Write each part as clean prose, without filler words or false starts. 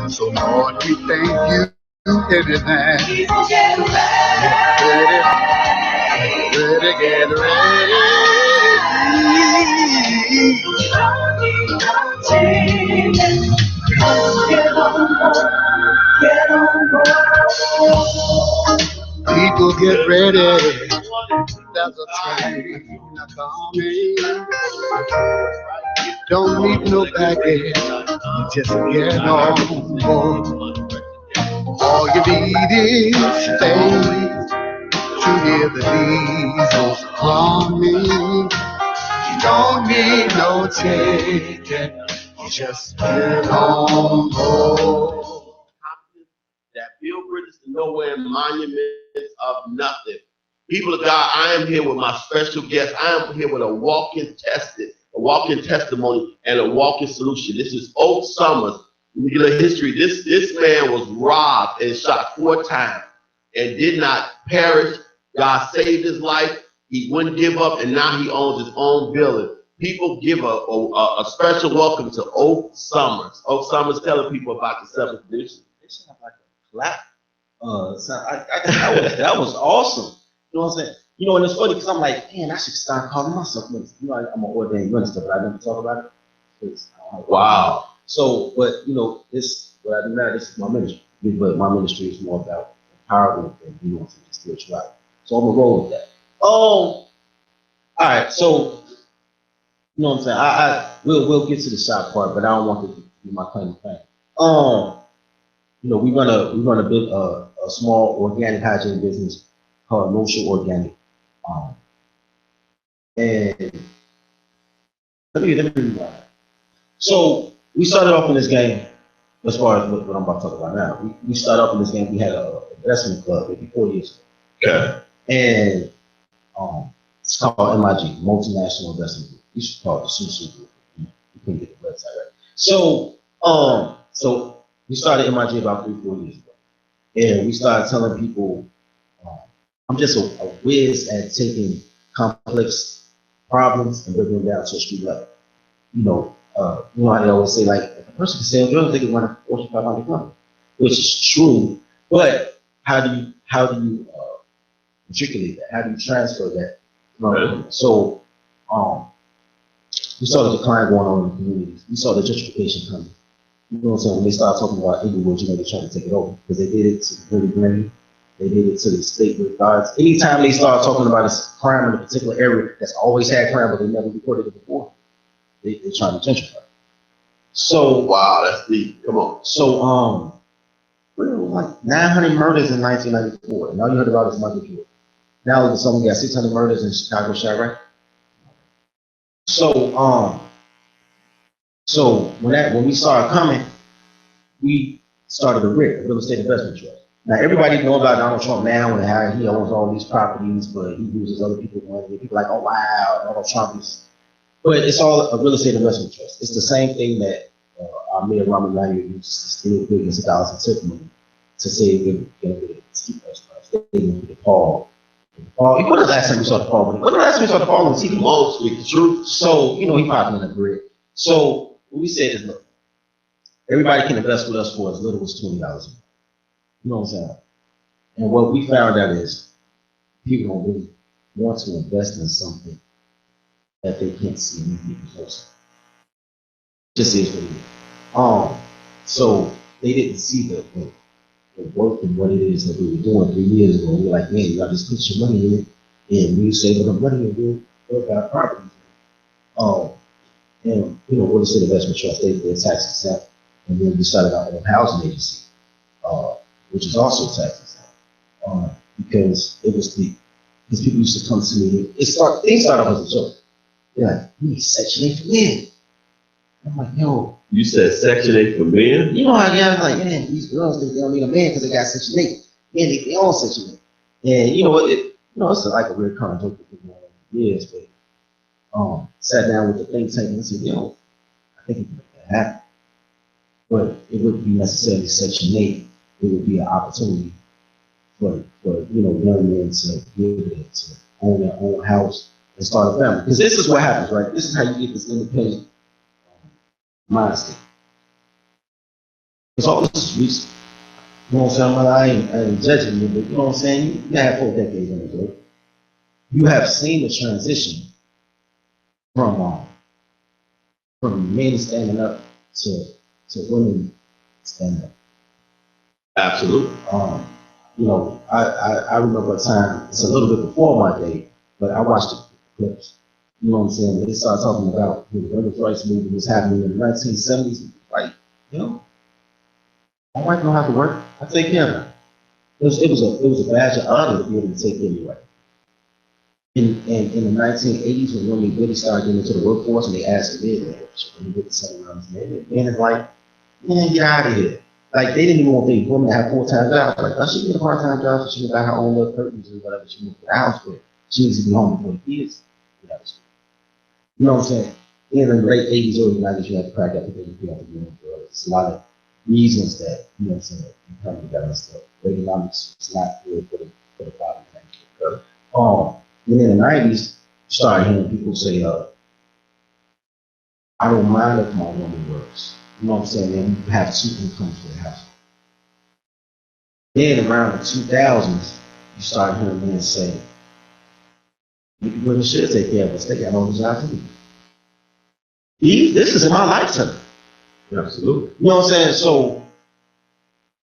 So Lord, we thank you everything. People get Ready, ready, get ready. don't need no change. Get on board. Get on board. People get ready. There's a train coming. Don't need no baggage. You just get on board. All you need is faith to hear the diesels humming. You don't need no ticket. You just get on board. That build bridges to nowhere, monuments of nothing. People of God, I am here with my special guest. I am here with a walking testimony, and a walking solution. This is Oak Summers. Let me get a history. This man was robbed and shot 4 times and did not perish. God saved his life. He wouldn't give up, and now he owns his own building. People give a special welcome to Oak Summers. Oak Summers, telling people about the seventh edition. Clap. That was awesome. You know what I'm saying? You know, and it's funny because I'm like, man, I should start calling myself minister. You know, I'm an ordained minister, but I never talk about it. Wow. So, but you know, what I do now, this is my ministry. But my ministry is more about empowerment and you know, spirituality. So I'm gonna roll with that. All right. So, you know what I'm saying? We'll get to the shop part, but I don't want to be my claim to fame. You know, we run a small organic hygiene business called Motion Organic. And let me so we started off in this game, as far as what I'm about to talk about now. We started off in this game, we had an investment club maybe 4 years ago. Okay. And it's called MIG, Multinational Investment Group. We should call it the Susu Group. You couldn't get the website right. So we started MIG about 3-4 years ago. And we started telling people, I'm just a whiz at taking complex problems and bringing them down to a street level. You know how they always say, like, if a person can sell drugs, they can run a Fortune 500 company, which is true. But how do you matriculate that? How do you transfer that? Right. So we saw the decline going on in the communities. We saw the gentrification coming. You know what I'm saying? When they started talking about Inglewood, you know, they're trying to take it over because they did it to the Dirty Green, they did it to the state guards. Anytime they start talking about a crime in a particular area that's always had crime, but they never reported it before, they're trying to gentrify. So wow, that's deep. Come on. So there was like 900 murders in 1994, and all you heard about is Michael Jordan. Now someone got 600 murders in Chicago, Chirac. So when we started coming, we started a RIC, a real estate investment trust. Now everybody knows about Donald Trump now and how he owns all these properties, but he uses other people's money. People are like, oh wow, Donald Trump is. But it's all a real estate investment trust. It's the same thing that our mayor Rahm Emanuel uses to steal billions of dollars in tip money to say we're going to get a ski restaurants. They didn't get the Paul. When was the last time we saw the Paul? When was the last time we saw the Paul on TV? Most speak the truth. So you know he popped in a grid. So what we said is, look, everybody can invest with us for as little as $20 a month. You know what I'm saying? And what we found out is people don't really want to invest in something that they can't see immediate results. Just is what it is. So they didn't see the work and what it is that we were doing 3 years ago. We were like, man, you got to just put your money in it, and we saving up money and we'll build our properties. And you know, real estate investment trust, they're tax exempt, and then we started our own housing agency, which is also tax exempt, because because people used to come to me. Things started off as a joke. They're like, we need Section 8 for men. I'm like, yo. You said Section 8 for men? You know how guys like, man, these girls think they don't need a man because they got Section 8. Man, they own Section 8. And you know, it's like a weird kind of joke that people want years, but sat down with the think tank and said, yo, I think we can make that happen. But it wouldn't be necessarily Section 8. It would be an opportunity for young men to be able to own their own house and start a family. Because this is what happens, right? This is how you get this independent mindset. Because all this is recent. You know what I'm saying? I ain't judging you, but you know what I'm saying? You have 4 decades on it, right? You have seen the transition from men standing up to women standing up. Absolutely. You know, I remember a time, it's a little bit before my day, but I watched the clips. You know what I'm saying? When they started talking about the women's rights movement was happening in the 1970s, like, you know, my wife don't have to work. I take care of her. It was a badge of honor to be able to take care of your wife. In the 1980s, when women really started getting into the workforce and they asked the men, when you get to 7 rounds, men is like, man, get out of here. Like, they didn't even want the women to have full-time jobs. Like, oh, she can get a part-time job so she can buy her own little curtains or whatever she wants for the house, but she needs to be home before the kids. You know what I'm saying? In the late 80s, early 90s, you have to crack up the thing, you have to be on for it. It's a lot of reasons that, you know what I'm saying, you come together and stuff. Economics is not good for the body. And in the 90s, you started hearing people say, I don't mind if my woman works. You know what I'm saying? And you have 2 incomes for the house. Then around the 2000s, you started hearing men say, women should take care of us. They got no job to do. This is in my lifetime. Absolutely. You know what I'm saying? So,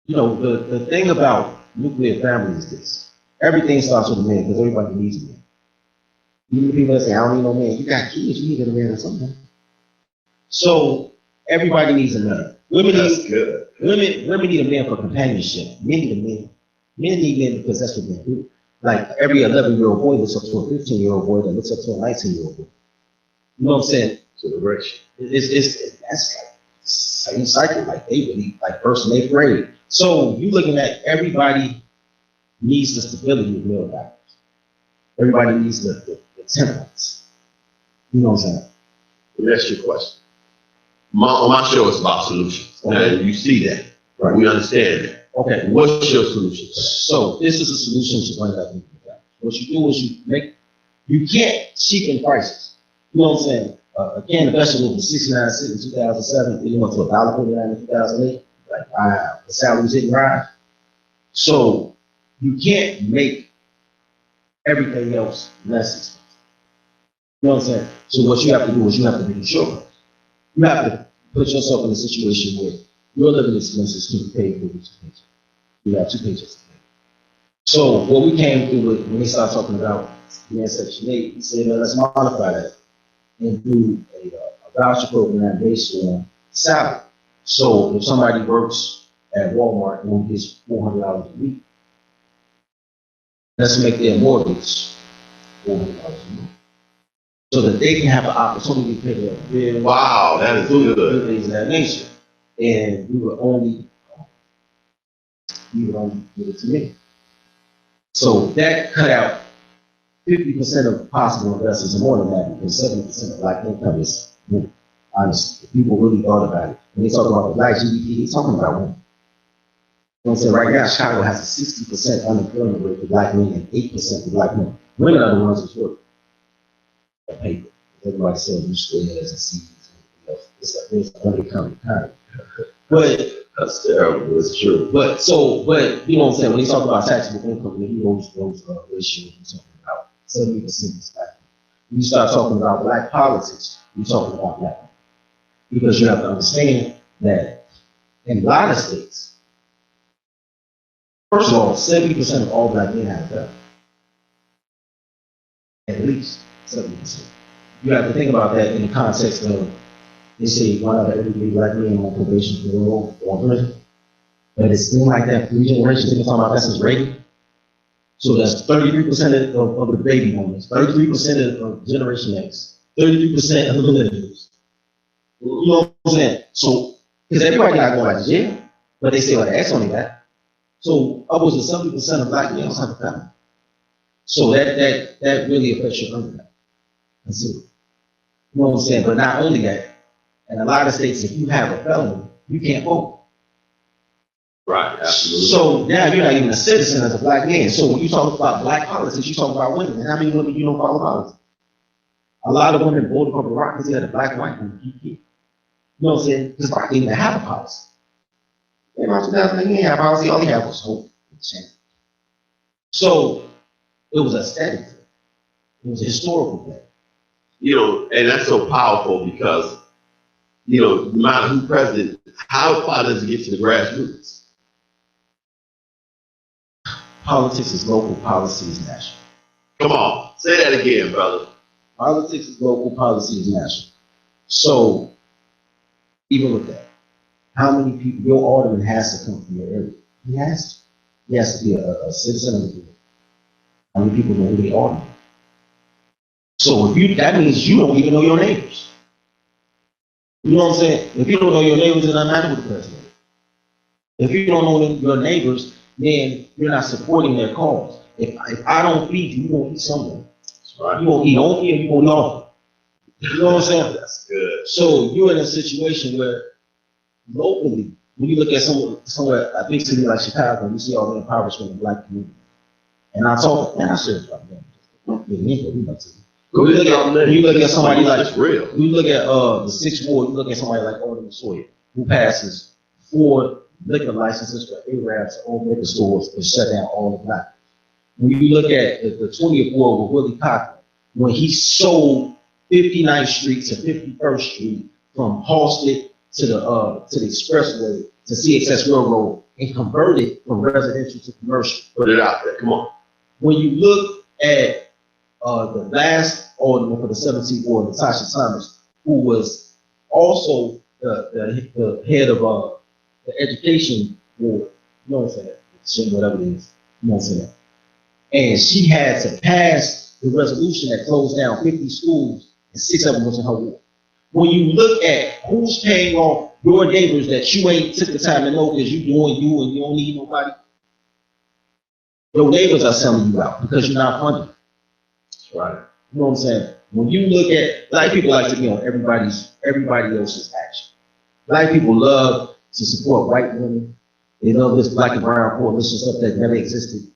you know, the thing about nuclear family is this. Everything starts with a man because everybody needs a man. Even the people that say, I don't need no man. You got kids, you need a man or something. So everybody needs a man. Women need a man for companionship. Men need a man. Men need men because that's what men do. Like every 11-year-old boy looks up to a 15-year-old boy that looks up to a 19-year-old boy. You know what I'm saying? Celebration. That's like same cycle. Like they really like first and 8th grade. So you looking at everybody needs the stability of male values. Everybody needs the temperance. You know what I'm saying? Well, that's your question. My show is about solutions. Okay. And you see that. Right. We understand that. Okay. What's your solution? So this is a solution to bring that nuclear family. What you do is you can't cheapen prices. You know what I'm saying? A can of vegetables was 69 cents in 2007. It went to $1.49 in 2008. Like, wow, the salaries didn't rise. So you can't make everything else less expensive. You know what I'm saying? So what you have to do is you have to reduce your price. You have to put yourself in a situation where your living expenses can be paid for with 2 paychecks. You have 2 paychecks to pay. So what we came through with when they started talking about Section 8, we said, let's modify that and do a voucher program based on salary. So if somebody works at Walmart and gets $400 a week, let's make their mortgage $400 a week, so that they can have an opportunity to pay their bill. Wow, that is good. Things of that nature. And we would only give it to me. So that cut out 50% of possible investors and more than that, because 70% of black income is women. Honestly, if people really thought about it. When they talk about the black GDP, they're talking about women. You know what I'm saying? Right now, Chicago has a 60% unemployment rate for black men and 8% for black men. Women are the ones who's working. Paper. Everybody says you squares and C's and else. It's like there's an undercount economy. But That's terrible. It's true. but you know what I'm saying? When they talk about taxable income, they use those ratios we're talking about. 70% is black. When you start talking about black politics, you're talking about black. Because you have to understand that in a lot of states, first of all, 70% of all black men have a felony. At least 70%. You have to think about that in the context of, they say one out of every 3 black men on probation for parole or prison. But it's been like that for 3 generations. They've been talking about that since Reagan. So that's 33% of the baby boomers, 33% of Generation X, 33% of the millennials. You know what I'm saying? So, because everybody not going back to jail, but they say, well, the X only that. So upwards of 70% of black males have a felony. So that really affects your income. Consider. You know what I'm saying? But not only that, in a lot of states, if you have a felony, you can't vote. Right, absolutely. So now you're not even a citizen as a black man. So when you talk about black politics, you talk about women. And how many women you don't follow politics? A lot of women voted for Barack because he had a black wife and a key kid. You know what I'm saying? Because Barack didn't even have a policy. In 2000, he didn't have policy. All he had was hope and chance. So it was aesthetic. It was a historical thing. You know, and that's so powerful because, you know, no matter who's president, how far does it get to the grassroots? Politics is local, policy is national. Come on, say that again, brother. Politics is local, policy is national. So even with that, how many people, your alderman has to come from your area? He has to. He has to be a citizen of the area. How many people know who they are? So if you, that means you don't even know your neighbors. You know what I'm saying? If you don't know your neighbors, it doesn't matter what the president is. If you don't know your neighbors, then you're not supporting their cause. If I don't feed you, you won't eat somewhere. Right. You won't eat on me or you won't eat off. You know what I'm saying? That's good. So you're in a situation where locally, when you look at somewhere, a big city like Chicago, you see all the impoverishment in the black community. And I talk, man, I said, when you look at somebody like, real. when you look at the Sixth Ward, you look at somebody like Alderman Sawyer, who passes 4 liquor licenses for Arabs to own liquor stores and shut down all the black. When you look at the 20th Ward with Willie Cochran, when he sold 59th Street to 51st Street from Halsted to the expressway to CXS Railroad and converted from residential to commercial. Put it out there, come on. When you look at the last alderman for the 17th Ward, Natasha Thomas, who was also the head of the education board, you know what I'm saying? Whatever it is, you know what I'm saying? And she had to pass the resolution that closed down 50 schools, and 6 of them was in her ward. When you look at who's paying off your neighbors that you ain't took the time to know because you doing you and you don't need nobody, your neighbors are selling you out because you're not funded. Right. You know what I'm saying? When you look at, black people like to be on everybody else's action. Black people love to support white women. They love this black and brown coalition stuff that never existed.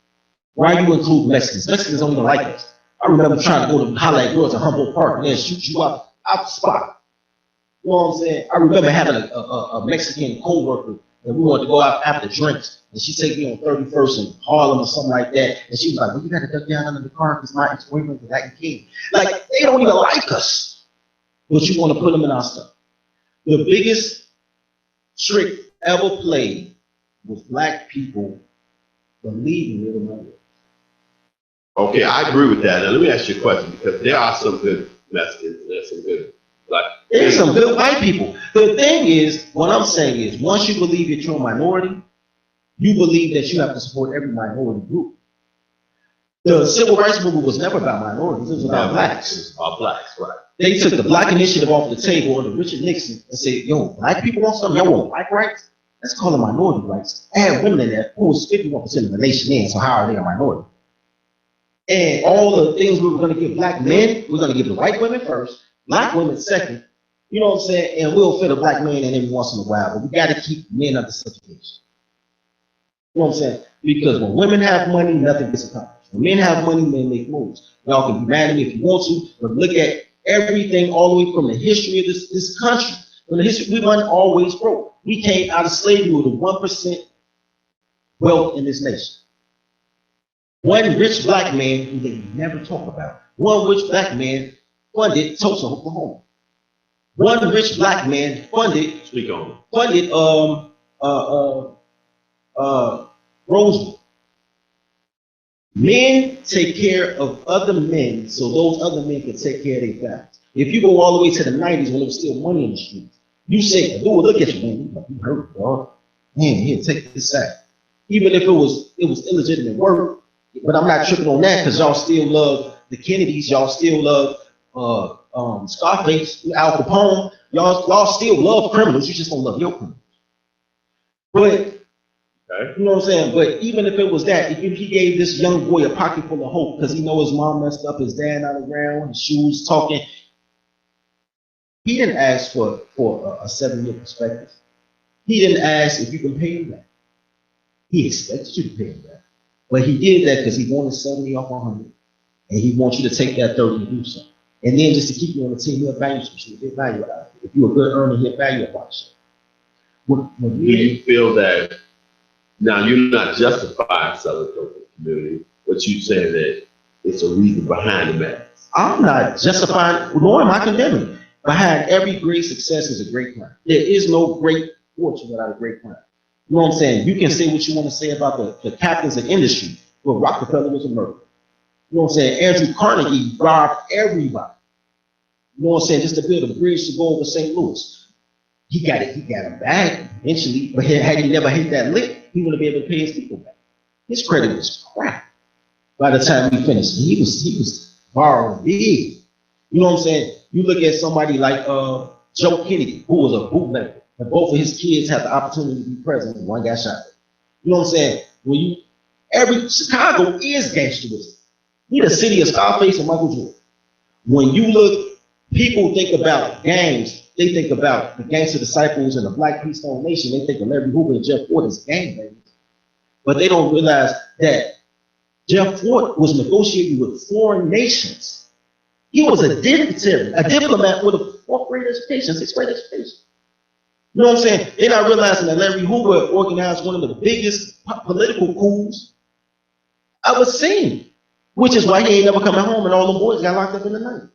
Why you include Mexicans? Mexicans don't even like us. I remember trying to go to holler at girls at Humboldt Park and then shoot you out the spot. You know what I'm saying? I remember having a Mexican co-worker and we wanted to go out after drinks. And she take me on 31st in Harlem or something like that. And she was like, well, you gotta duck down under the car because my ex-boyfriend is acting king. Like, they don't even like us. But you want to put them in our stuff. The biggest trick ever played was black people believing it or not. Okay, I agree with that. Now let me ask you a question because there are some good Mexicans and there's some good black. There's some good white people. The thing is, what I'm saying is, once you believe that you're a minority, you believe that you have to support every minority group. The civil rights movement was never about minorities, it was about blacks. It was about blacks, right. They took the black initiative off the table under Richard Nixon and said, yo, black people want something, y'all want black rights? Let's call them minority rights. Add women in there, who was 51% of the nation then, so how are they a minority? And all the things we were gonna give black men, we're gonna give the white women first, black women second, you know what I'm saying? And we'll fit a black man in every once in a while, but we gotta keep men under subjugation. You know what I'm saying? Because when women have money, nothing gets accomplished. When men have money, men make moves. Y'all can be mad at me if you want to, but look at everything all the way from the history of this country. From the history, we weren't always broke. We came out of slavery with a 1% wealth in this nation. One rich black man who they never talk about. One rich black man funded Tulsa, Oklahoma. One rich black man funded Roseville. Men take care of other men so those other men can take care of their families. If you go all the way to the 90s when there was still money in the streets, you say, dude, look at you, man. You hurt, dog. Man, here, take this sack. Even if it was illegitimate work, but I'm not tripping on that because y'all still love the Kennedys, y'all still love Scarface, Al Capone, y'all still love criminals, you just don't love your criminals. But you know what I'm saying? But even if it was that, if he gave this young boy a pocket full of hope because he know his mom messed up, his dad not around, his shoes talking, he didn't ask for a 7-year perspective. He didn't ask if you can pay him back. He expected you to pay him back. But he did that because he wanted 70 off 100. And he wants you to take that 30 and do something. And then just to keep you on the team, he'll value some shit. He'll value out of it. If you're a good earner, he'll value about shit. Do you feel that now you're not justifying selling dope in the community, but you saying that it's a reason behind the madness? I'm not justifying, nor am I condemning. Behind every great success is a great crime. There is no great fortune without a great crime. You know what I'm saying? You can say what you want to say about the captains of industry, but Rockefeller was a murderer. You know what I'm saying? Andrew Carnegie robbed everybody. You know what I'm saying? Just to build a bridge to go over St. Louis. He got him back eventually, but had he never hit that lick, he wouldn't be able to pay his people back. His credit was crap by the time he finished. He was borrowing big. You know what I'm saying? You look at somebody like Joe Kennedy, who was a bootlegger, and both of his kids had the opportunity to be president. One got shot. You know what I'm saying? Chicago is gangsterism. We the city of Scarface and Michael Jordan. When you look, people think about gangs. They think about the Gangster Disciples and the Black Keystone Nation. They think of Larry Hoover and Jeff Ford as gangbangers. But they don't realize that Jeff Ford was negotiating with foreign nations. He was a dignitary, a diplomat with a fourth grade education, sixth grade education. You know what I'm saying? They're not realizing that Larry Hoover organized one of the biggest political coups ever seen, which is why he ain't never coming home and all the boys got locked up in the night.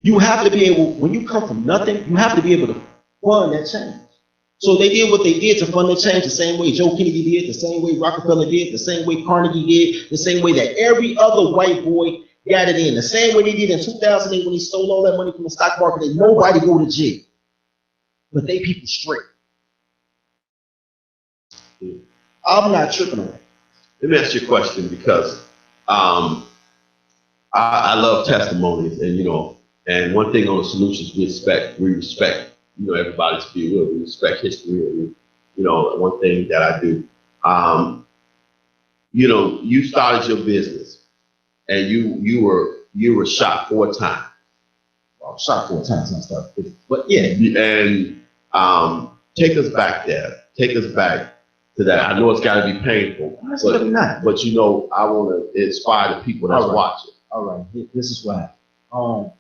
You have to be able, when you come from nothing, you have to be able to fund that change. So they did what they did to fund the change the same way Joe Kennedy did, the same way Rockefeller did, the same way Carnegie did, the same way that every other white boy got it in, the same way they did in 2008 when he stole all that money from the stock market and nobody go to jail. But they people straight. I'm not tripping on that. Let me ask you a question because I love testimonies and one thing on the solutions we respect, everybody's view, we respect history, one thing that I do, you started your business and you were shot 4 times. Well, shot 4 times, I started, but yeah. And take us back there. Take us back to that. I know it's got to be painful, but I want to inspire the people that's watching. All right, this is what happened.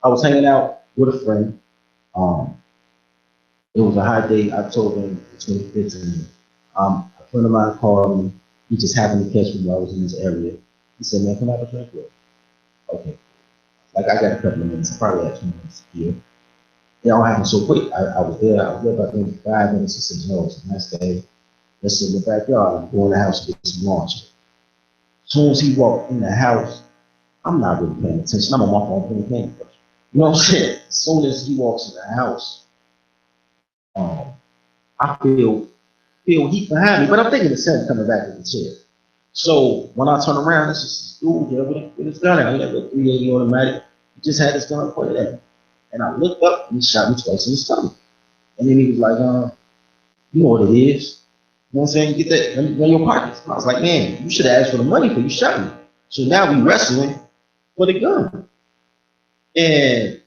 I was hanging out with a friend. It was a hot day, October 2015. A friend of mine called me. He just happened to catch me while I was in this area. He said, "Man, come have a drink with me." Okay. Like, I got a couple of minutes. I probably had 2 minutes here. It all happened so quick. I was there about maybe 5 minutes. He said, "No, it's a nice day. Let's sit in the backyard and go in the house and get some lunch." As soon as he walked in the house, I'm not really paying attention. I'm on my phone paying attention. You know what I'm saying? As soon as he walks in the house, I feel heat behind me, but I'm thinking it's him coming back to the chair. So when I turn around, it's just this dude there with his gun out. He had a 380 automatic. He just had his gun pointed at me. And I looked up and he shot me twice in the stomach. And then he was like, "You know what it is. You know what I'm saying? Get that in your pockets." I was like, "Man, you should have asked for the money before you shot me." So now we wrestling for the gun. And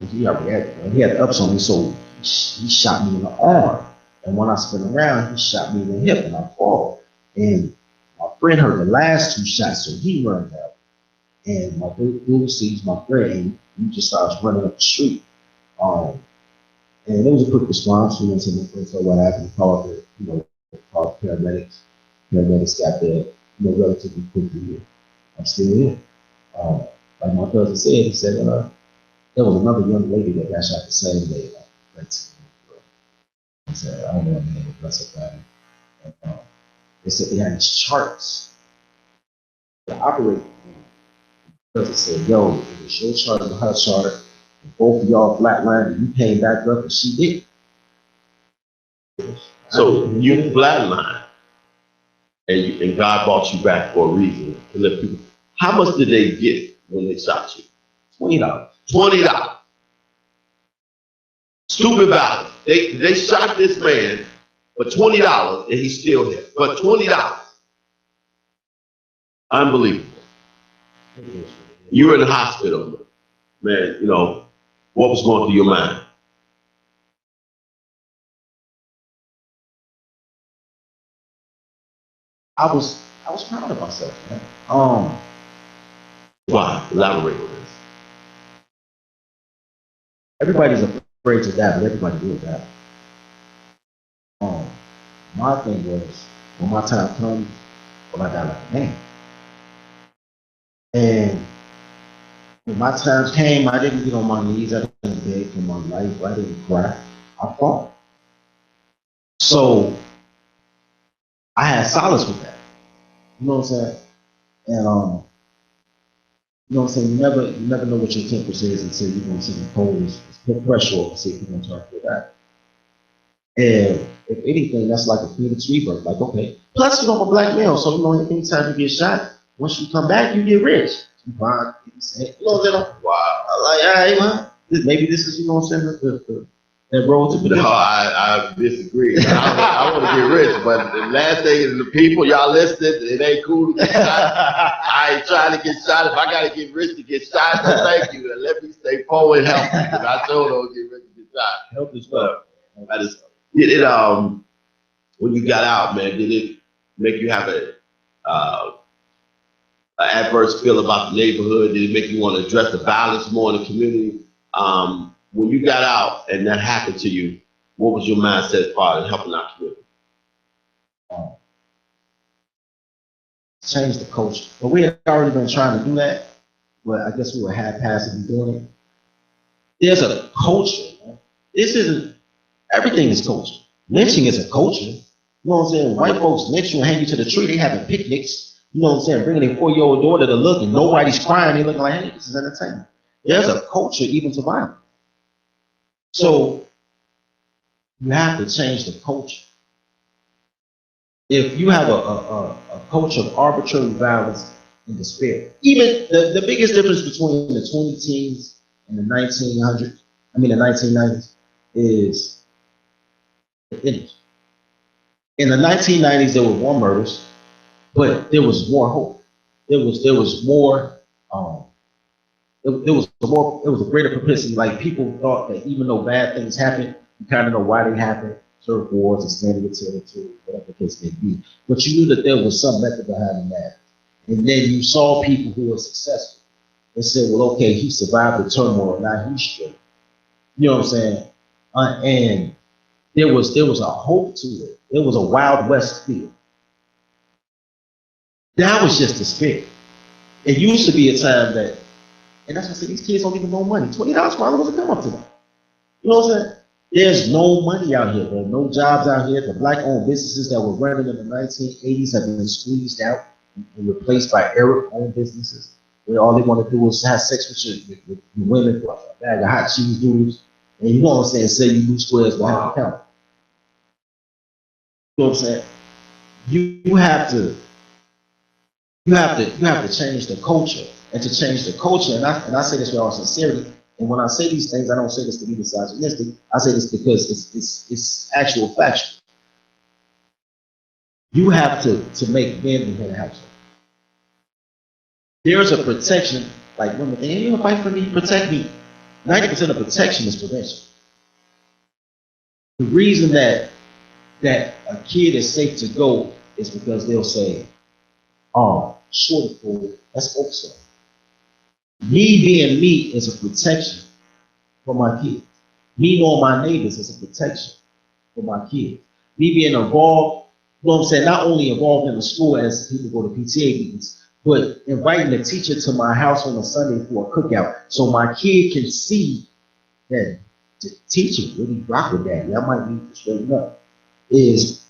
he had the ups on me, so he shot me in the arm. And when I spin around, he shot me in the hip and I fall. And my friend heard the last 2 shots, so he runs out. And my dude sees my friend and he just starts running up the street. And it was a quick response. We went to my friend, so what happened, called the paramedics. Paramedics got there, relatively quickly. I'm still here. Like my cousin said, he said, there was another young lady that got shot the same day. He said, I don't know her name, but that's about it. And they said they had these charts. The operator, cousin said, "Yo, it was your chart and her chart, and both of y'all flatlined, and you came back up, and she did." So you flatlined, and God brought you back for a reason to let people. How much did they get when they shot you? $20. $20. Stupid value. They shot this man for $20 and he's still here. For $20. Unbelievable. You were in the hospital, man. What was going through your mind? I was proud of myself, man. Why? Elaborate on this. everybody's afraid to die, but everybody will die. My thing was, when my time comes, well, I die like a man. And when my time came, I didn't get on my knees, I didn't beg for my life, I didn't cry, I fought. So I had solace with that. You know what I'm saying? And you know what I'm saying? You never know what your temperature is until you're gonna see the cold is put pressure on and see if you're gonna turn for that. And if anything, that's like a phoenix rebirth. Like, okay. Plus, I'm a black male, so you know, anytime you get shot, once you come back, you get rich. You buy, you know what I'm saying? Wow. I'm like, all right, man. Maybe this is, you know what I'm saying, that road to No, I disagree. I want to get rich, but the last thing is the people, y'all listening, it ain't cool to get shot. I ain't trying to get shot. If I got to get rich to get shot, then thank you. And let me stay poor and healthy, because I sure don't get rich to get shot. Help as well. Did it, when you got out, man, did it make you have an adverse feel about the neighborhood? Did it make you want to address the violence more in the community? When you got out and that happened to you, what was your mindset as far as helping our community? Change the culture. But we had already been trying to do that, but I guess we were haphazardly doing it. There's a culture, man. This isn't, everything is culture. Lynching is a culture. You know what I'm saying? White folks lynch you and hang you to the tree. They having picnics. You know what I'm saying? Bringing their 4-year-old daughter to look and nobody's crying. They looking like, hey, this is entertainment. There's a culture even to violence. So you have to change the culture. If you have a culture of arbitrary violence and despair, even the biggest difference between the 20 teens and the 1990s is the energy. In the 1990s, there were more murders, but there was more hope. There was more. It was a greater propensity. Like, people thought that even though bad things happen, you kind of know why they happen. Surf wars and standing with territory, whatever the case may be. But you knew that there was some method behind that. And then you saw people who were successful and said, well, okay, he survived the turmoil, now he's straight. You know what I'm saying? And there was a hope to it. There was a Wild West feel. That was just the spirit. It used to be a time that, and that's why I said, these kids don't even know money. $20 probably wasn't come up to them. You know what I'm saying? There's no money out here. There are no jobs out here. The black-owned businesses that were running in the 1980s have been squeezed out and replaced by Arab-owned businesses, where all they want to do is have sex with women for a bag of hot cheese noodles. And you know what I'm saying? Say you lose squares behind the counter. You know what I'm saying? You have to change the culture. And to change the culture, and I say this with all sincerity, and when I say these things, I don't say this to be misogynistic. I say this because it's actual factual. You have to make men in the household. There's a protection, like women, and you fight for me, protect me. 90% of protection is prevention. The reason that a kid is safe to go is because they'll say, oh, short of food, that's okay. Me being me is a protection for my kids. Me knowing my neighbors is a protection for my kids. Me being involved, you know what I'm saying, not only involved in the school as people go to PTA meetings, but inviting the teacher to my house on a Sunday for a cookout so my kid can see that the teacher really rock with that. I might need to straighten up. Is,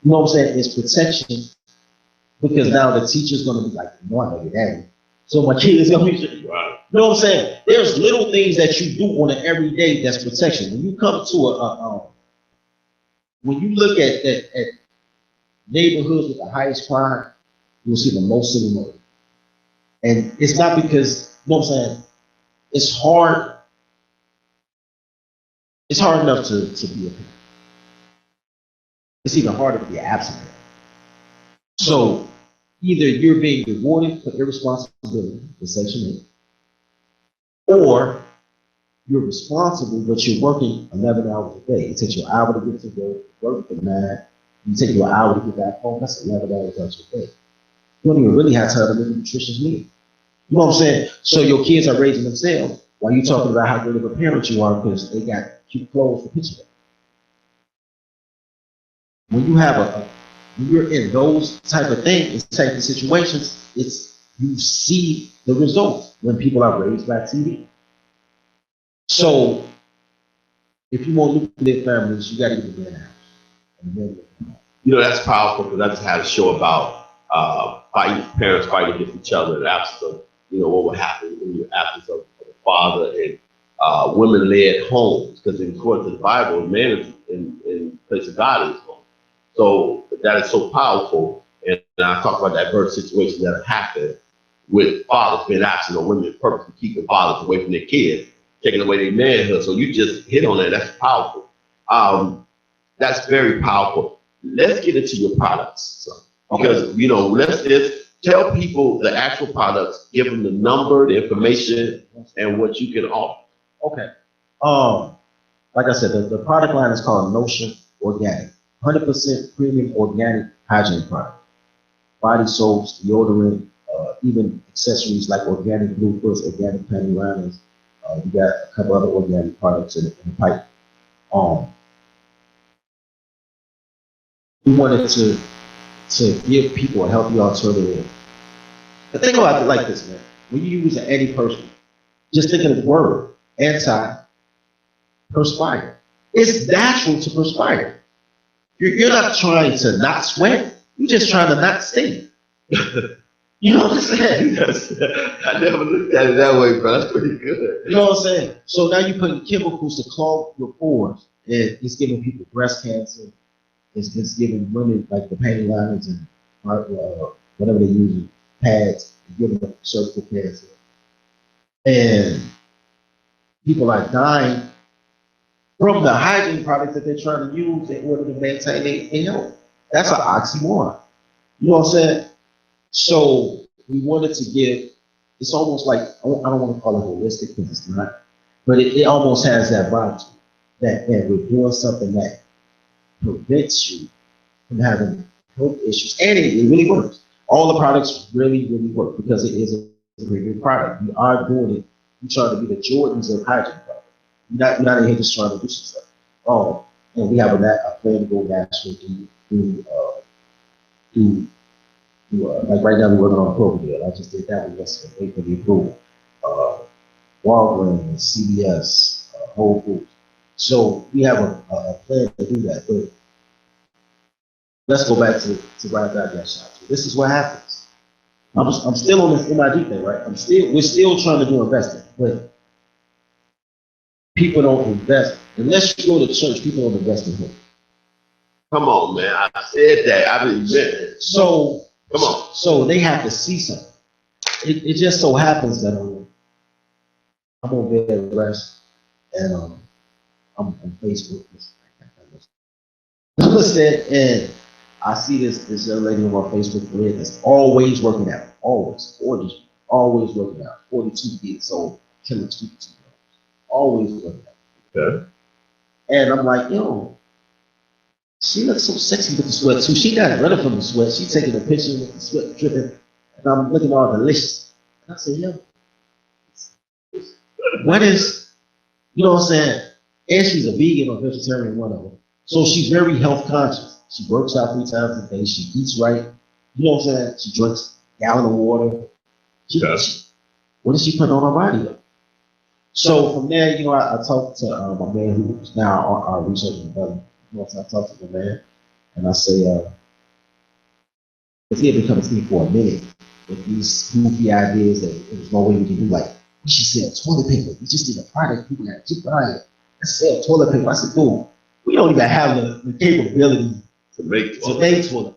you know what I'm saying, is protection, because now the teacher's going to be like, no, I know your daddy. So my kid is going to be, right. You know what I'm saying? There's little things that you do on an everyday that's protection. When you come to when you look at neighborhoods with the highest crime, you'll see the most civil murder. And it's not because, you know what I'm saying, it's hard enough to be a parent. It's even harder to be absent. So either you're being rewarded for irresponsibility, for Section 8, or you're responsible, but you're working 11 hours a day. It takes you an hour to get to work for 9. You take you an hour to get back home. That's 11 hours out your day. You don't even really have time to make a nutritious meal. You know what I'm saying? So your kids are raising themselves Why you talking about how good of a parent you are because they got cute clothes for picture? When you have when you're in those type of things, type of situations, you see the results when people are raised by TV. So if you want nuclear families, you got to get the man out. That's powerful because I just had a show about parents fighting against each other in the absence of, what would happen in the absence of a father and women-led homes. Because according to the Bible, man is in the place of God is home. So that is so powerful. And I talk about diverse situations that have happened with fathers being absent or women purposely keeping fathers away from their kids, taking away their manhood. So you just hit on that. That's powerful. That's very powerful. Let's get into your products. Because, let's just tell people the actual products, give them the number, the information, and what you can offer. Okay. Like I said, the product line is called Notion Organic. 100% premium organic hygiene product. Body soaps, deodorant, even accessories like organic bloopers, organic panty liners. We got a couple other organic products in the pipe. We wanted to give people a healthy alternative. The thing about it like this, man, when you use an anti-perspirant, just think of the word, anti-perspire. It's natural to perspire. You're not trying to not sweat, you're just trying to not stink. You know what I'm saying? I never looked at it that way, bro. That's pretty good. You know what I'm saying? So now you're putting chemicals to clog your pores, and it's giving people breast cancer. It's giving women like the panty liners and whatever they're using, pads, giving them cervical cancer. And people are dying from the hygiene products that they're trying to use in order to maintain their health. That's an oxymoron. You know what I'm saying? So we wanted to give, it's almost like, I don't want to call it holistic because it's not, but it almost has that vibe to it, that we're doing something that prevents you from having health issues. And it really works. All the products really, really work because it is a very good product. We are doing it. We try to be the Jordans of hygiene products. You're not in here just trying to do some stuff. And we have a plan to go national like right now we're working on a program deal. I just did that one yesterday, wait for the approval. Walgreens, CVS, Whole Foods. So we have a plan to do that. But let's go back to right back that shot. So this is what happens. I'm still on this MID thing, right? We're still trying to do investing, but people don't invest. Unless you go to church, people don't invest in him. Come on, man. I said that. I've been it. So come on. So they have to see something. It just so happens that I'm on bed rest and I'm on Facebook. And I see this young lady on my Facebook thread that's always working out. Always. Always working out. 42 years old. Killing 2 years. Always working out. Okay. And I'm like, she looks so sexy with the sweat too. She not running from the sweat. She taking a picture with the sweat dripping. And I'm looking all delicious. And I said, what is, you know what I'm saying? And she's a vegan or vegetarian, one of them. So she's very health conscious. She works out 3 times a day. She eats right. You know what I'm saying? She drinks a gallon of water. What is she putting on her body? So from there, I talked to my man who's now our research and development. I talked to the man and I say, if he had been coming to me for a minute with these goofy ideas that there's no way we can do, like, we should sell toilet paper. We just need a product. People got to keep buying it. Let's sell toilet paper. I said, dude, we don't even have the capability to make toilet paper.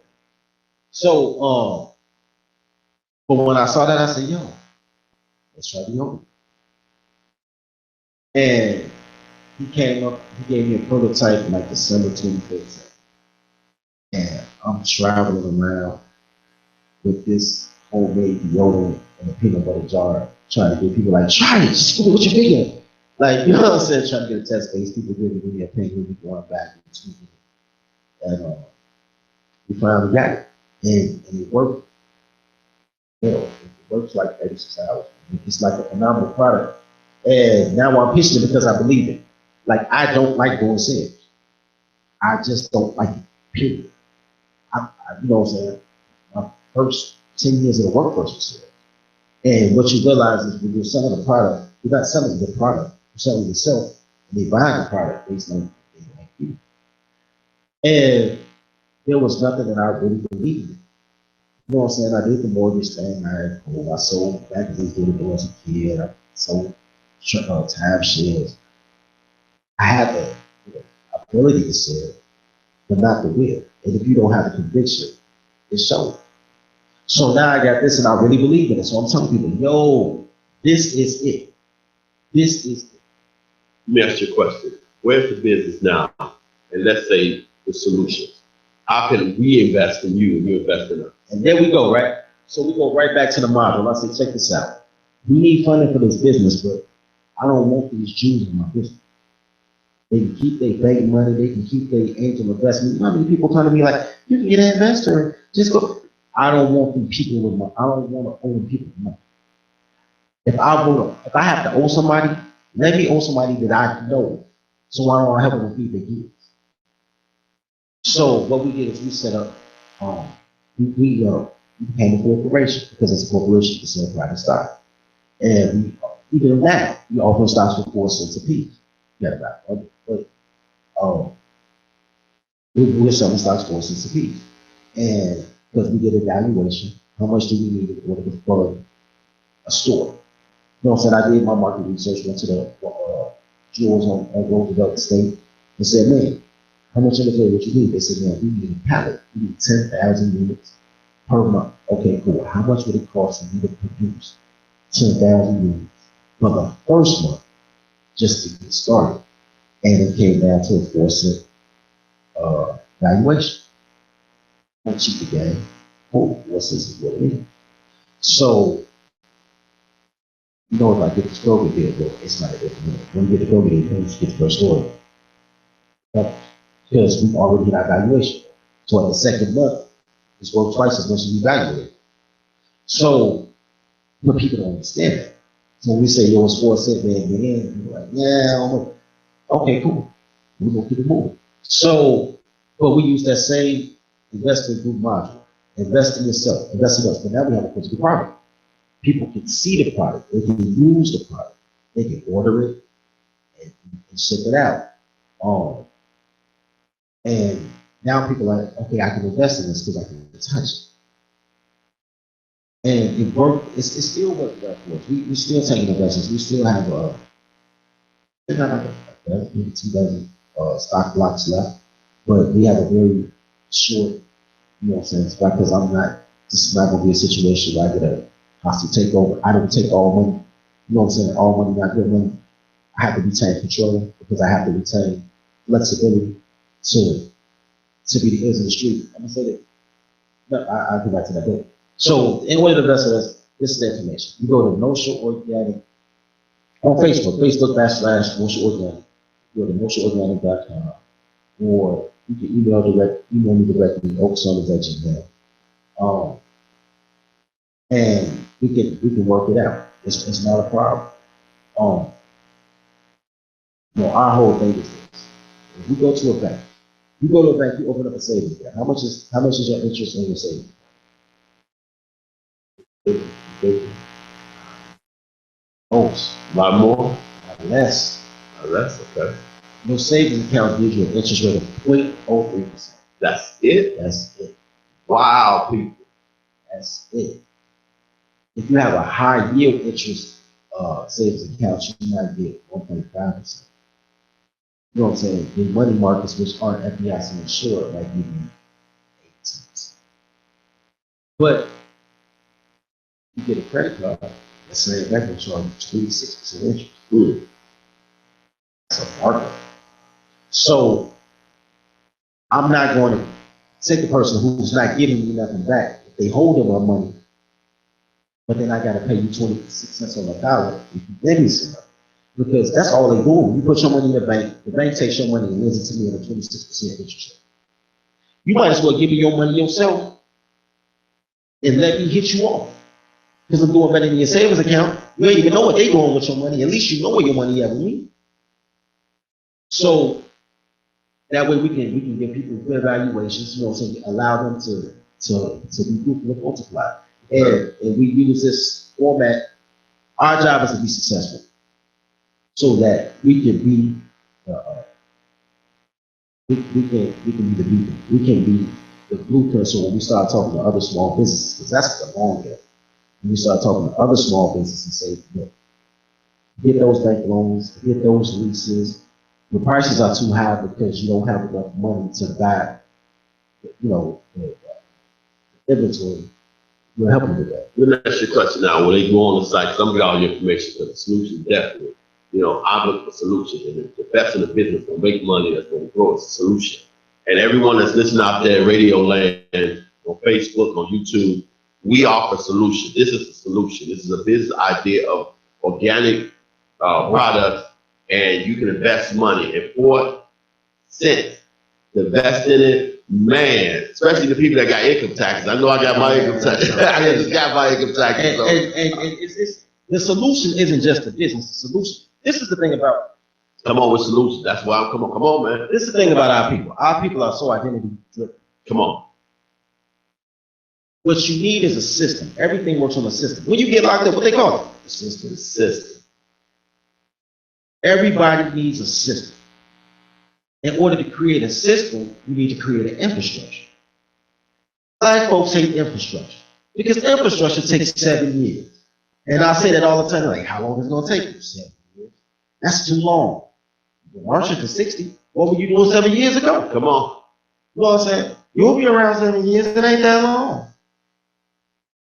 So, but when I saw that, I said, let's try the open. And he came up, he gave me a prototype in like December 2015. And I'm traveling around with this homemade deodorant in a peanut butter jar, trying to get people like, try it, just put it with your finger. Like, you know what I'm saying? Trying to get a test case. People give me a opinion, we going back and tweeting. And we finally got it. And it worked. It works like 36 hours. It's like a phenomenal product. And now I'm pitching it because I believe it. Like, I don't like doing sales. I just don't like it, period. You know what I'm saying? My first 10 years of the workforce was sales. And what you realize is when you're selling a product, you're not selling the product, you're selling yourself, and they buy the product based on they like you. And there was nothing that I really believed in. You know what I'm saying? I did the mortgage thing. I sold magazines door to door as a kid. I sold timeshares. I had the ability to sell, but not the will. And if you don't have the conviction, it shows. So now I got this, and I really believe in it. So I'm telling people, yo, this is it. This is it. Let me ask you a question. Where's the business now? And let's say the solutions. How can we invest in you and you invest in us? And there we go, right? So we go right back to the model. I say, check this out. We need funding for this business, but I don't want these Jews in my business. They can keep their bank money. They can keep their angel investment. You know how many people come to me like, you can get an investor. Just go. I don't want them people with money. I don't want to owe people money. If I have to owe somebody, let me owe somebody that I know, so I don't have to feed the kids. So what we did is we set up, we became a corporation because it's a corporation to sell private stock. And we did that. We offer stocks for 4 cents a piece. Yeah, we're selling stocks 4 cents a piece. And because we did a valuation, how much do we need in order to fund a store? You know what I'm saying? I did my market research, went to the jewels on Roosevelt Estate and said, man, how much inventory would you need? They said, man, we need a pallet. We need 10,000 units per month. Okay, cool. How much would it cost for you to produce 10,000 units for the first month just to get started? And it came down to a 4 cent valuation. Don't cheat the game. Cool. 4 cents is what it is. So, you know, if I get the Kroger deal, but it's not a different. When you get the Kroger deal, you just get the first order. Because we've already hit our valuation. So in the second month, it's worth twice as much as we valuated. So, but people don't understand that. So when we say, yo, it's 4 cents, man, you're like, yeah, I don't know. Okay, cool. We're going to keep it moving. So, but we use that same investment group module. Invest in yourself, invest in us. But now we have a physical product. People can see the product. They can use the product. They can order it and ship it out. And now people are like, okay, I can invest in this because I can touch it. And it worked. It's still working out for us. We still taking investments. We still have maybe 2 dozen stock blocks left, but we have a very short, you know what I'm saying? Because this is not going to be a situation where I get a hostile takeover. I don't take all money. You know what I'm saying? All money, not good money. I have to retain control because I have to retain flexibility to be the ears of the street. I'm going to say that. No, I'll go back to that later. So, in order to invest in us, this is the information. You go to Notional Organic on Facebook, Facebook.com/Notional Organic. Go to notionalorganic.com, or you can email me directly, oaksummers@gmail.com. And we can work it out. It's not a problem. Our whole thing is this. If you go to a bank, you open up a savings account. How much is your interest in your savings? Oh, A lot more? less. Less, okay. Your savings account gives you an interest rate of 0.03%. That's it? That's it. Wow, people. That's it. If you have a high yield interest savings account, you might get 1.5%. You know what I'm saying? The money markets, which aren't FDIC insured, might give you 8%. But you get a credit card, let's say that will charge 26% interest. That's a market. So I'm not going to take a person who's not giving me nothing back. If they hold my money, but then I got to pay you 26 cents on the dollar if you give me some money. Because that's all they do. You put your money in the bank takes your money and lends it to me at a 26% interest rate. You might as well give me your money yourself and let me hit you off. because I'm doing better than your savings account. You don't even know what they're doing with your money. At least you know where your money ever went. So that way we can give people good evaluations, you know what I'm saying, allow them to be fruitful and multiply. And we use this format. Our job is to be successful so that we can be we can be the beacon. We can be the blueprint. So when we start talking to other small businesses, because that's the long game. When we start talking to other small businesses and say, look, get those bank loans, get those leases. The prices are too high because you don't have enough money to buy, you know, the inventory. We'll help you with that. Let me ask you a question now. When they go on the site, some of all your information for the solution, definitely. You know, I look for solutions, and the best in the business will make money that's going to grow is a solution. And everyone that's listening out there, Radio Land, on Facebook, on YouTube, we offer solutions. This is a solution. This is a business idea of organic products, and you can invest money. And 4 cents to invest in it, man, especially the people that got income taxes. I know I got my income taxes. I just got my income taxes. And it's the solution isn't just the business, the solution. This is the thing about. Come on with solutions. That's why I'm come on, man. This is the thing about our people. Our people are so identity driven. Come on. What you need is a system. Everything works on a system. When you get locked up, what they call it? The system. Everybody needs a system. In order to create a system, you need to create an infrastructure. Black folks hate infrastructure because infrastructure takes 7 years. And I say that all the time, like, how long is it going to take you? 7 years. That's too long. March to 60. What were you doing 7 years ago? Come on. You know what I'm saying? You'll be around 7 years. It ain't that long.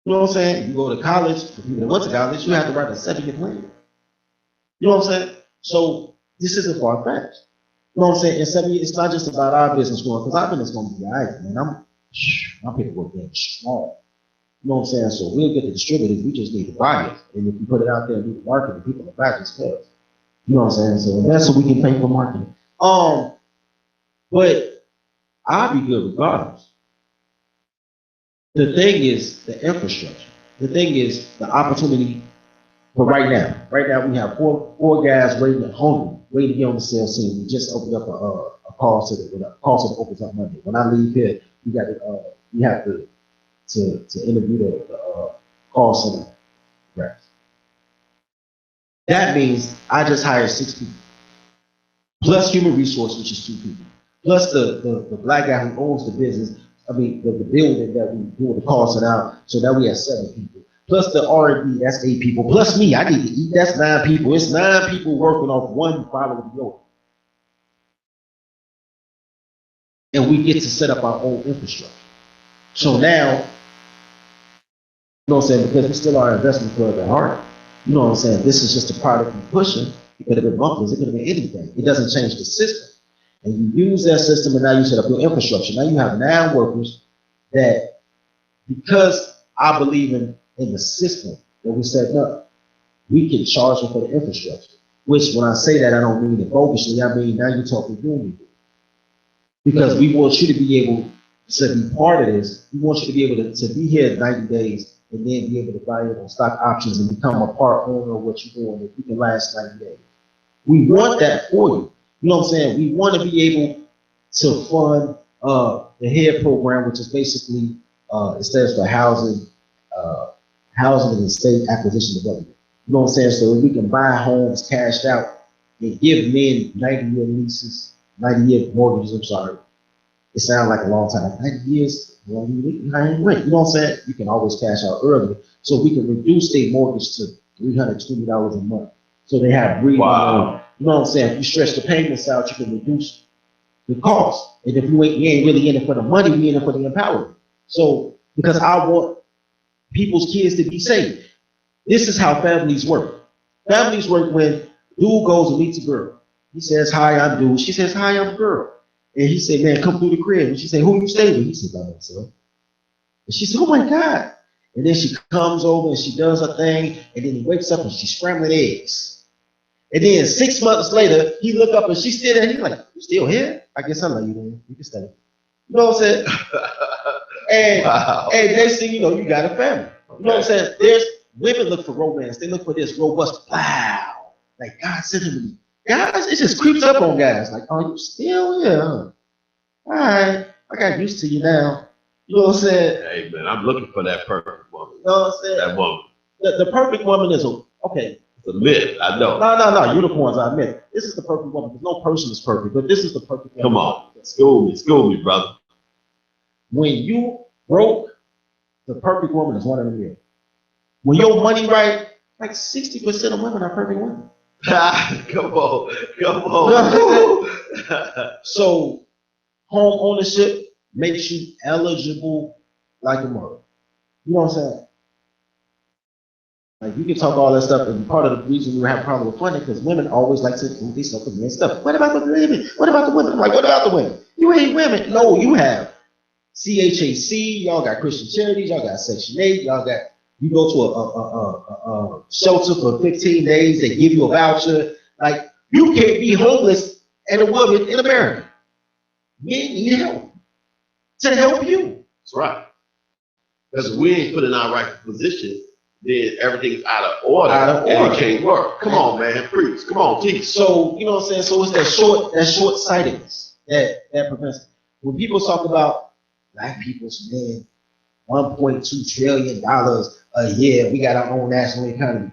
You know what I'm saying? You go to college, for people that went to college, you have to write a 7-year plan. You know what I'm saying? So this isn't far-fetched. You know what I'm saying? In 7 years, it's not just about our business growing, because our business is going to be all right, man. My paperwork getting strong. You know what I'm saying? So we'll get the distributors, we just need to buy it. And if you put it out there and do the marketing, people will back as well. You know what I'm saying? So that's what we can pay for marketing. But I'll be good regardless. The thing is the infrastructure. The thing is the opportunity for right now. Right now we have four guys waiting at home, waiting to get on the sales team. We just opened up a call center. The call center opens up Monday. When I leave here, we have to interview the call center reps. That means I just hired 6 people, plus human resource, which is 2 people, plus the black guy who owns the business. I mean, the building that we do the call center out, so that we have 7 people. Plus the R&D, that's 8 people. Plus me, I need to eat, that's 9 people. It's 9 people working off one following the other. And we get to set up our own infrastructure. So now, you know what I'm saying, because we still are an investment club at heart, you know what I'm saying, this is just a product we're pushing. It could have been monthlies, it could have been anything. It doesn't change the system. And you use that system, and now you set up your infrastructure. Now you have 9 workers that, because I believe in the system that we set up, we can charge them for the infrastructure. Which, when I say that, I don't mean it bogusly. I mean, now you're talking unity. Because we want you to be able to be part of this. We want you to be able to be here 90 days and then be able to buy your stock options and become a part owner of what you're doing if you can last 90 days. We want that for you. You know what I'm saying? We want to be able to fund the HEAD program, which is basically, it stands for Housing and Estate Acquisition Development. You know what I'm saying? So we can buy homes cashed out and give men 90-year leases, 90-year mortgages, I'm sorry. It sounds like a long time, like 90 years, well, I ain't rent. You know what I'm saying? You can always cash out early. So we can reduce their mortgage to $320 a month. So they have breathing room. You know what I'm saying? If you stretch the payments out, you can reduce the cost. And if you ain't really in it for the money, we in it for the empowerment. So, because I want people's kids to be safe. This is how families work. Families work when dude goes and meets a girl. He says, hi, I'm dude. She says, hi, I'm girl. And he said, man, come through the crib. And she said, who you stay with? He said, by myself. And she said, oh my God. And then she comes over and she does her thing. And then he wakes up and she's scrambling eggs. And then 6 months later, he look up and she's still there. He's like, you still here? I guess I'll let you in. You can stay. You know what I'm saying? And next thing you know, you got a family. You know what I'm saying? women look for romance. They look for this robust, wow, like God sent him to me. Guys, it just creeps up on guys. Like, oh, you still here? All right, I got used to you now. You know what I'm saying? Hey man, I'm looking for that perfect woman. You know what I'm saying? That woman. The perfect woman is okay. It's a myth. I know. No. Unicorns, I admit. This is the perfect woman. Because no person is perfect, but this is the perfect woman. Come on, school me, brother. When you broke, the perfect woman is one of them here. When your money right, like 60% of women are perfect women. Come on. So home ownership makes you eligible like a mother. You know what I'm saying? Like you can talk all that stuff, and part of the reason we have a problem with funding because women always like to do these stuff with men stuff. What about the women? What about the women? I'm like, what about the women? You ain't women. No, you have CHAC. Y'all got Christian charities. Y'all got Section 8. Y'all got you go to a shelter for 15 days. They give you a voucher. Like you can't be homeless and a woman in America. Men need help to help you. That's right. Because we ain't put in our right position, then everything's out of order. And it can't work. Come on, man. Preach. Come on, teach. So, you know what I'm saying? So it's that short-sightedness that prevents it. When people talk about black people spend $1.2 trillion a year, we got our own national economy.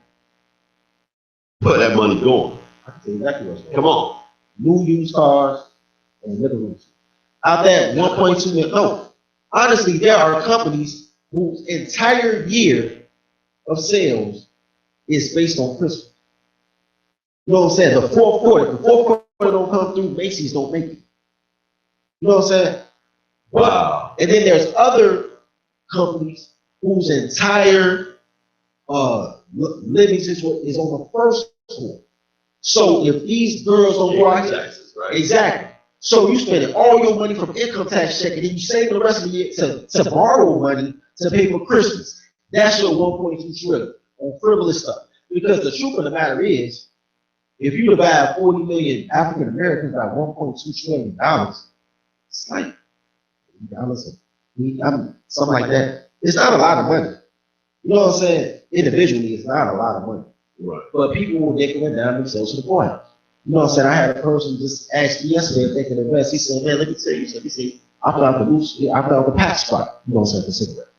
Put that money going. I can tell you exactly what's going on. Come on. New used cars and liquor rooms. Out there, 1.2 million. No, honestly, there are companies whose entire year of sales is based on Christmas. You know what I'm saying? The fourth quarter don't come through, Macy's don't make it. You know what I'm saying? Wow. And then there's other companies whose entire living situation is on the first floor. So if these girls don't go out, taxes, right? Exactly. So you spending all your money from income tax check, and then you saving the rest of the year to borrow money to pay for Christmas. That's your 1.2 trillion on frivolous stuff. Because the truth of the matter is, if you divide 40 million African Americans by 1.2 trillion dollars, it's like dollars, something like that. It's not a lot of money. You know what I'm saying? Individually, it's not a lot of money. Right. But people will nickel and dime themselves to the point. You know what I'm saying? I had a person just ask me yesterday if they can invest. He said, man, let me tell you something. I found the pack spot, you know what I'm saying, for cigarettes.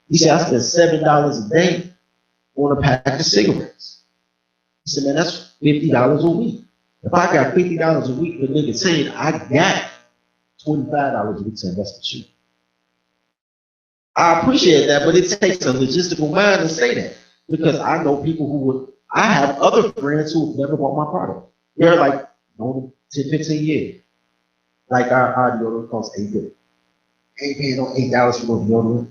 He said, I spend $7 a day on a pack of cigarettes. He said, man, that's $50 a week. If I got $50 a week for nicotine, I got $25 a week to invest in you. I appreciate that, but it takes a logistical mind to say that. Because I know people who would, I have other friends who have never bought my product. They're like, 10, 15 years. Like our deodorant costs $8. Ain't paying no $8 for no deodorant.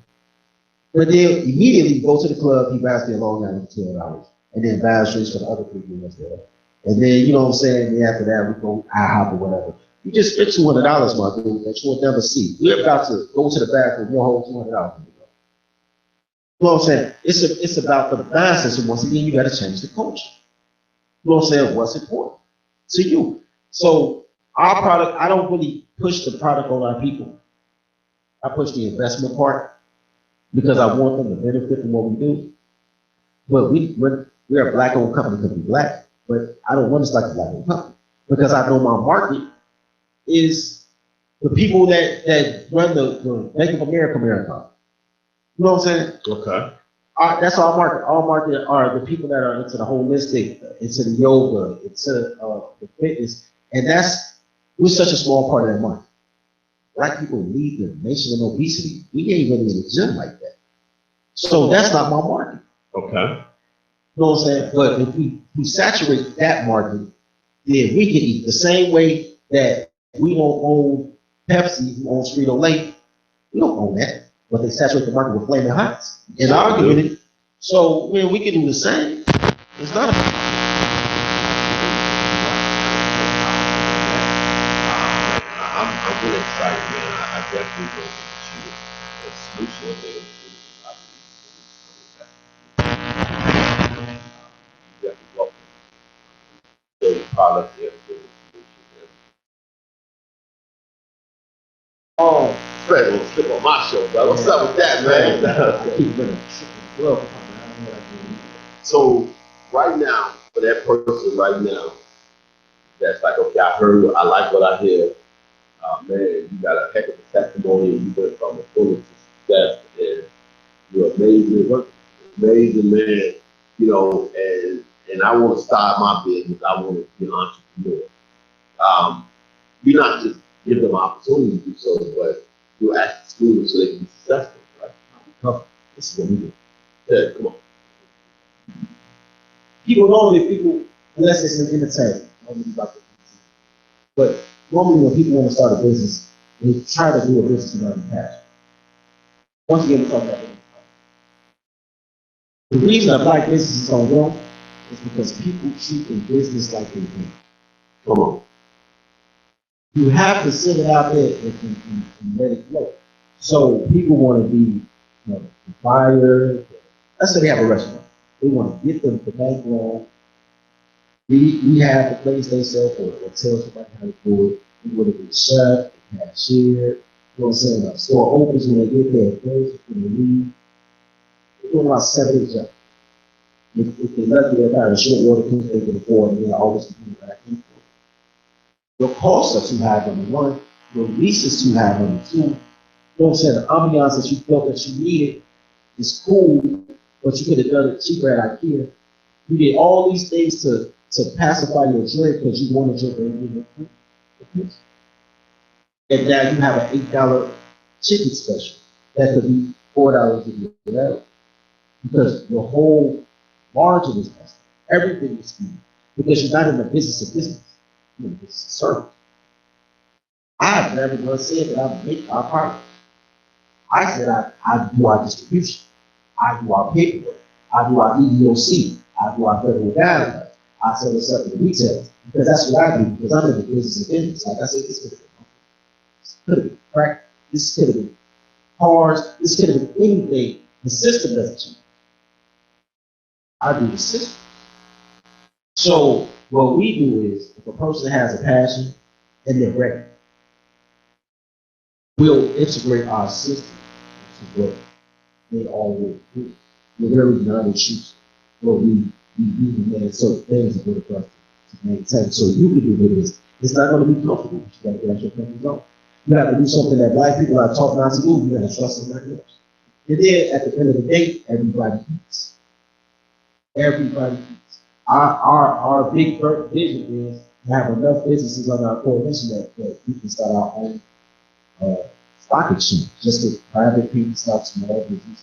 But then immediately go to the club, he buys their long line for $12. And then buys drinks for the other people that's there. And then, you know what I'm saying, and after that, we go IHOP or whatever. You just spent $200, my dude, that you will never see. We're about to go to the bathroom, your whole $200. You know what I'm saying? It's about the nonsense, and once again, you got to change the culture. You know what I'm saying? What's important to you? So our product, I don't really push the product on our people. I push the investment part because I want them to benefit from what we do. But we're a black-owned company because we're black, but I don't run this like a black-owned company because I know my market is the people that run the Bank of America marathon. You know what I'm saying? Okay. That's our market. Our market are the people that are into the holistic, into the yoga, into the fitness, and we're such a small part of that market. Black people lead the nation in obesity. We ain't really in the gym like that. So that's not my market. Okay. You know what I'm saying? But if we saturate that market, then we can eat the same way that we don't own Pepsi, who owns Frito-Lay. We don't own that. But they saturate the market with Flaming Hots in our community. So, man, we can do the same. It's not a I'm really excited, man. I definitely know that you a solution. Definitely welcome. The product, the solution. oh, Fred will slip on my show, bro. What's up with that, man? I keep running. Well, I don't know what I do. So right now, for that person right now, that's like, okay, I like what I hear. Man, you got a heck of a testimony. You went from a full to success, and you're amazing, amazing man. And I want to start my business. I want to be an entrepreneur. You not just give them opportunity to do so, but you ask the students so they can be successful, right? No, this is what we do. Yeah, come on. People, unless it's an entertainment, but normally when people want to start a business, they try to do a business around the passion. Once again, we talk about it. The reason a black business is going to grow is because people treat a business like a game. Come on. You have to send it out there and let it flow. So people want to be, the buyer. Let's say they have a restaurant. They want to get the bankroll. We have the place they sell for, or tell somebody how to do it. We want to be the chef, the cashier. You know what I'm saying? The store opens when they get there. Closes when they leave. They're doing about 7 8 jobs. If they're lucky, they're buying a short order because they can afford, and they're always competing back and forth. Your costs are too high, number one. Your lease is too high, number two. You know what I'm saying? The ambiance that you felt that you needed is cool, but you could have done it cheaper at IKEA. You did all these things to pacify your drink because you wanted your baby. And now you have an $8 chicken special that could be $4 if you get out. Because your whole margin is messed up. Everything is skewed. Because you're not in the business of business. You're in the business of service. I've never once said that I make our product. I said I do our distribution. I do our paperwork. I do our EEOC. I do our federal guidelines. I sell this up to the retailers. Because that's what I do, because I'm in the business of business. Like I said, this could have been crack. This could have been cars. This could have been anything. The system doesn't change. I do the system. So what we do is, if a person has a passion and they're ready, we'll integrate our system into what they already do. We're very non-intrusive. Where we manage certain things in order for us to maintain. So you can do this. It's not going to be comfortable, but you got to get out your comfort zone. You have to do something that black people are taught not to do. You got to trust somebody else. And then at the end of the day, everybody eats. Everybody eats. Our big vision is to have enough businesses on our coalition that we can start our own stock exchange, just with private people, start small business.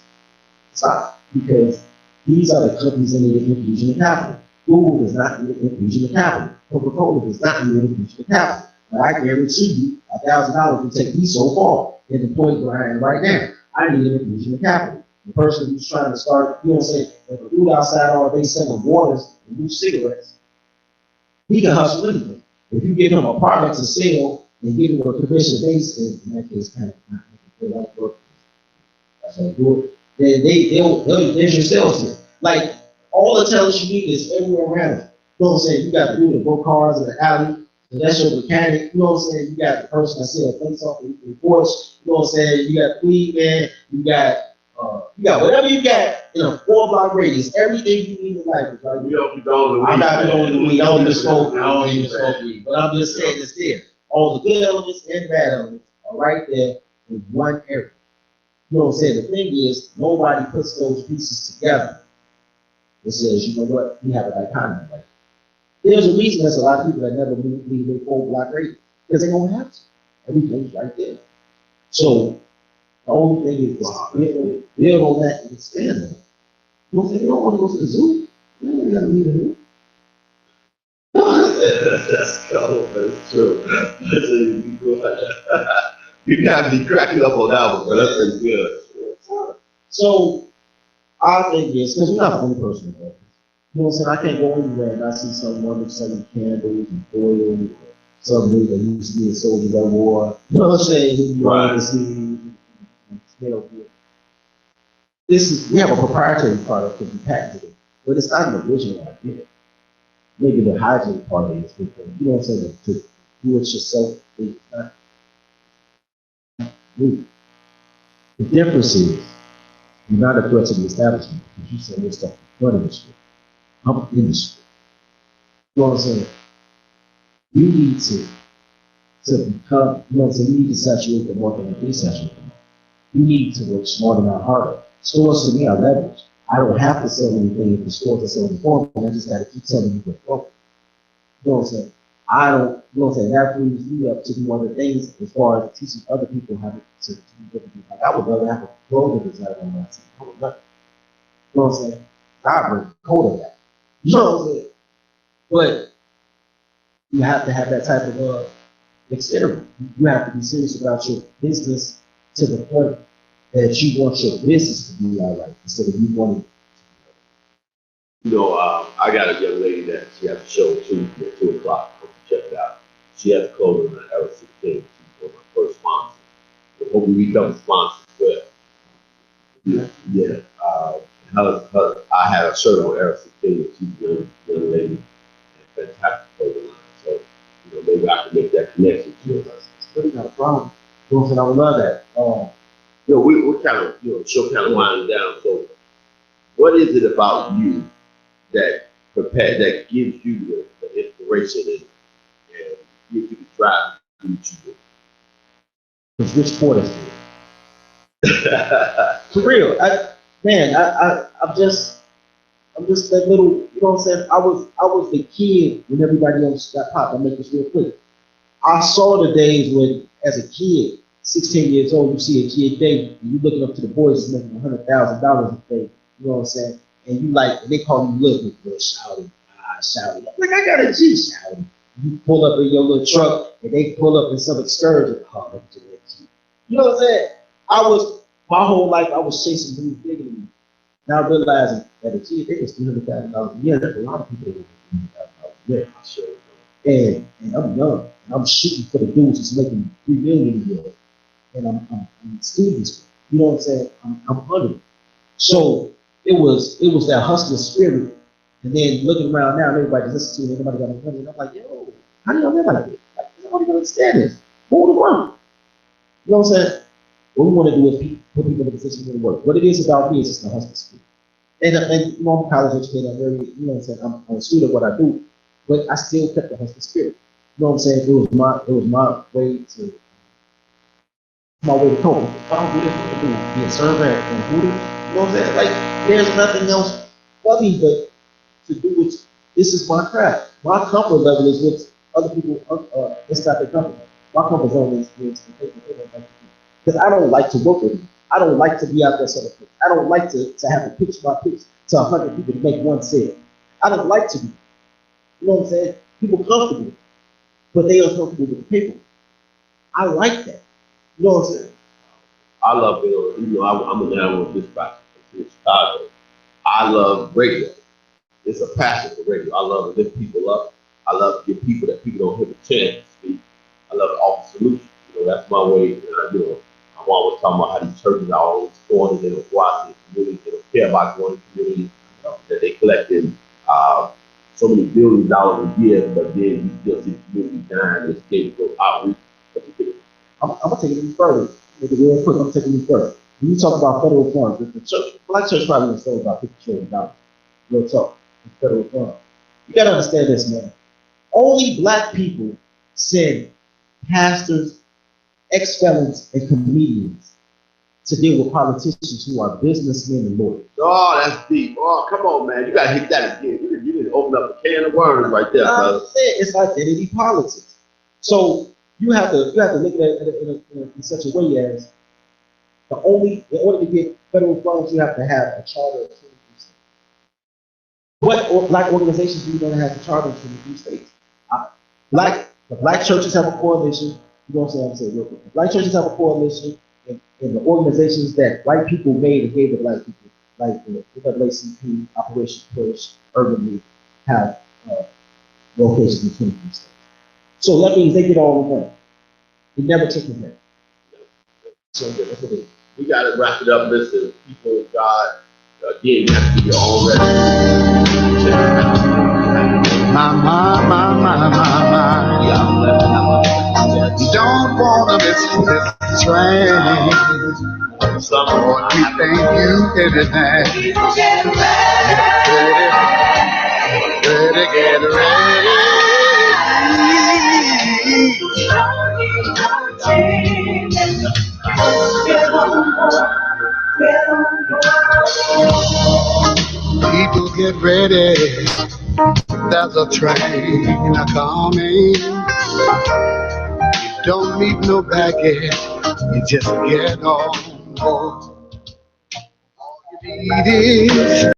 Stop. Because these are the companies that need an infusion of capital. Google does not need an infusion of capital. Coca-Cola does not need an infusion of capital. But I guarantee you, $1,000 will take me so far in the point where I am right now. I need an infusion of capital. The person who's trying to start, you know what I'm saying, if a dude outside all day selling waters and new cigarettes, he can hustle anything. If you give him a product to sell and give him a commission base, in that case, kind of not making it like work. That's how you do it. Then there's your sales here. Like, all the talent you need is everywhere around you. You know what I'm saying? You got the dude that go cars in the alley, and that's your mechanic. You know what I'm saying? You got the person that sells things off the porch. You know what I'm saying? You got the weed man. You got whatever you got in a 4-block radius. Everything you need in life is right. I'm not doing the weed. I don't even smoke weed. But I'm just saying it's there. All the good elements and bad elements are right there in one area. You know what I'm saying? The thing is, nobody puts those pieces together. It says, you know what? We have a dichotomy. Like, there's a reason there's a lot of people that never leave their 4-block radius because they don't have to. Everything's right there. So the only thing is, build on that and expand on it. You know, if you don't want to go to the zoo, you don't got to leave the zoo. That's cool. That's true. You got me cracking up on that one, but that's pretty good. So our thing is, because we're not the only person in there. You know what I'm saying? I can't go anywhere and I see someone that's selling candles and oil, or somebody that used to be a soldier at war. You know what I'm saying? Right. We have a proprietary product that we patented it, but it's not an original idea. Maybe the hygiene part is because, you know what I'm saying, to do it yourself, it's not new. The difference is, you're not a threat to the establishment because you sell your stuff in front of the street. I'm industry. You know what I'm saying? You need to become, you know what I'm saying? You need to saturate the market and desaturate the market. You need to work smarter, not harder. Stores to me are leverage. I don't have to sell anything if the stores are selling for me. I just got to keep telling you what's broken. You know what I'm saying? I don't, you know what I'm saying? That frees me up to do other things as far as teaching other people how to do different things. Like I would rather have a clothing designer on my team. I would love it. You know what I'm saying? I bring the code of that. You know what I'm saying? But you have to have that type of experiment. You have to be serious about your business to the point that you want your business to be all right instead of you wanting. You know, I got a young lady that she has a show Tuesday at 2 o'clock. Hope you check it out. She has clothing on Era 16. She's one of my first sponsors. So hopefully we become a sponsor as well. Yeah. I had a shirt on Era 16 and she's a young lady and fantastic clothing line. So, you know, maybe I can make that connection to us. It's really not a problem. You know what I'm saying? I would love that. You know, we're kind of, you know, the show kind of winding down. So what is it about you that gives you the inspiration and gives you the drive to do what you do? Because Rich Porter said. For real. I'm just that little, you know what I'm saying? I was the kid when everybody else got popped. I'll make this real quick. I saw the days when, as a kid, 16 years old, you see a kid day, and you looking up to the boys making $100,000 a day. You know what I'm saying? And you like, and they call you little bit shouting, shouting. I'm like, I got a G shouting. You pull up in your little truck, and they pull up in some excursion. Oh, look at that G. You know what I'm saying? My whole life, I was chasing who was bigger than me. Now realizing that a kid, they was $300,000 a year. There's a lot of people that make $300,000 a year. Sure. And I'm young, and I'm shooting for the dudes that's making $3 million a year. And I'm students. You know what I'm saying? I'm hungry. So it was that hustler spirit. And then looking around now, everybody's listening to it, nobody got any money. And I'm like, yo, how do y'all live like this? Like, nobody gonna understand this. Move the world. You know what I'm saying? What we want to do is put people in a position to work. What it is about me is just the hustler spirit. And you know, I'm a college educated, I'm very, you know what I'm saying, I'm a student of what I do, but I still kept the hustler spirit. You know what I'm saying? It was my way to cope. If I don't do this, I do be a server and Voodoo. You know what I'm saying? Like, there's nothing else for me but to do it. This is my craft. My comfort level is with other people. It's not their comfort. My comfort zone is because I don't like to work with them. I don't like to be out there selling things. I don't like to have to pitch my pitch to 100 people to make one sale. I don't like to be. You know what I'm saying? People comfortable, but they uncomfortable with the people. I like that. You know what I'm saying? I love it. You know, I'm a download dispatcher in Chicago. I love radio. It's a passion for radio. I love to lift people up. I love to give people that people don't have a chance to speak. I love to offer solutions. You know, that's my way. You know, I'm always talking about how these churches are always going and they don't go out in the community. They don't care about going to the community that they collect in so many billions of dollars a year, but then you still see the community dying and escape for outreach. I'm gonna take it even further. Make it real quick. I'm taking it further. When you talk about federal funds, the church, Black church probably gonna spend about $50 trillion. Real talk. Federal funds. You gotta understand this, man. Only Black people send pastors, ex-felons, and comedians to deal with politicians who are businessmen and lawyers. Oh, that's deep. Oh, come on, man. You gotta hit that again. You didn't open up a can of worms right there, brother. It's identity politics. So you have to look at it in such a way as in order to get federal funds, you have to have a charter of 23 states. What Black organizations do you going to have a charter of 23 states? The Black churches have a coalition. You know what I'm saying? Real quick. The Black churches have a coalition, and the organizations that white people made and gave to Black people, like the NAACP, Operation Push, Urban League, have locations in 23 states. So that means they get all the money. It never took them there. So that's what it is. We got to wrap it up. Listen, people of God, again, you have to be your own ready. My. You don't want to miss this train. Someone you think you anything. People get ready. get ready. People get ready. There's a train a coming. Don't need no baggage. You just get on board. All you need is